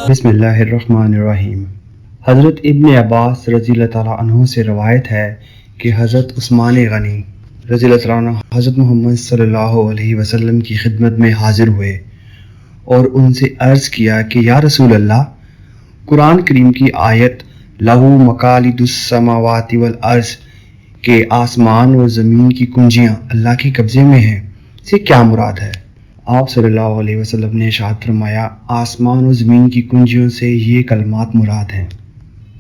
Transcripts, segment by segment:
بسم اللہ الرحمن الرحیم۔ حضرت ابن عباس رضی اللہ تعالیٰ عنہ سے روایت ہے کہ حضرت عثمان غنی رضی اللہ تعالیٰ عنہ حضرت محمد صلی اللہ علیہ وسلم کی خدمت میں حاضر ہوئے اور ان سے عرض کیا کہ یا رسول اللہ، قرآن کریم کی آیت لہو مقالید السماوات والارض کہ آسمان اور زمین کی کنجیاں اللہ کے قبضے میں ہیں سے کیا مراد ہے؟ آپ صلی اللہ علیہ وسلم نے ارشاد فرمایا، آسمان و زمین کی کنجیوں سے یہ کلمات مراد ہیں: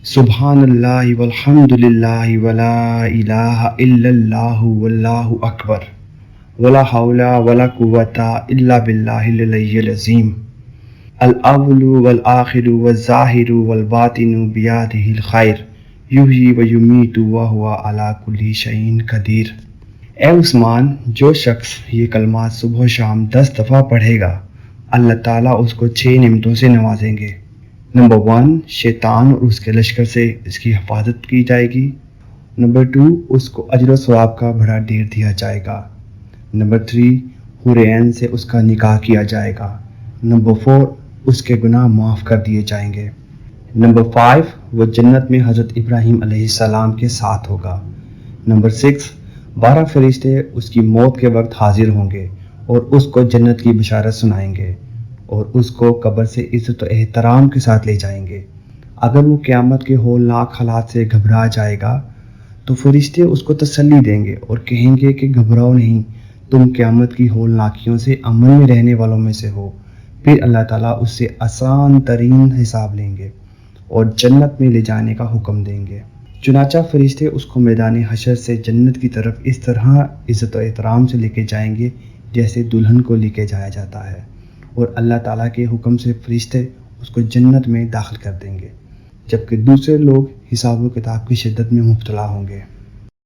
سبحان اللہ والحمد للہ ولا الہ الا اللہ واللہ اکبر ولا حول ولا قوۃ الا باللہ العلی العظیم، الاول والآخر والظاہر والباطن بیدہ الخیر یحیی ویمیت وہو علی کل شیء قدیر۔ اے عثمان، جو شخص یہ کلمات صبح و شام 10 دفعہ پڑھے گا، اللہ تعالیٰ اس کو 6 نعمتوں سے نوازیں گے۔ نمبر 1، شیطان اور اس کے لشکر سے اس کی حفاظت کی جائے گی۔ نمبر 2، اس کو اجر و ثواب کا بڑا ڈھیر دیا جائے گا۔ نمبر 3، حور عین سے اس کا نکاح کیا جائے گا۔ نمبر 4، اس کے گناہ معاف کر دیے جائیں گے۔ نمبر 5، وہ جنت میں حضرت ابراہیم علیہ السلام کے ساتھ ہوگا۔ نمبر 6، 12 فرشتے اس کی موت کے وقت حاضر ہوں گے اور اس کو جنت کی بشارت سنائیں گے اور اس کو قبر سے عزت و احترام کے ساتھ لے جائیں گے۔ اگر وہ قیامت کے ہولناک حالات سے گھبرا جائے گا تو فرشتے اس کو تسلی دیں گے اور کہیں گے کہ گھبراؤ نہیں، تم قیامت کی ہولناکیوں سے امن میں رہنے والوں میں سے ہو۔ پھر اللہ تعالیٰ اس سے آسان ترین حساب لیں گے اور جنت میں لے جانے کا حکم دیں گے۔ چنانچہ فرشتے اس کو میدان حشر سے جنت کی طرف اس طرح عزت و احترام سے لے کے جائیں گے جیسے دلہن کو لے کے جایا جاتا ہے، اور اللہ تعالیٰ کے حکم سے فرشتے اس کو جنت میں داخل کر دیں گے، جبکہ دوسرے لوگ حساب و کتاب کی شدت میں مبتلا ہوں گے۔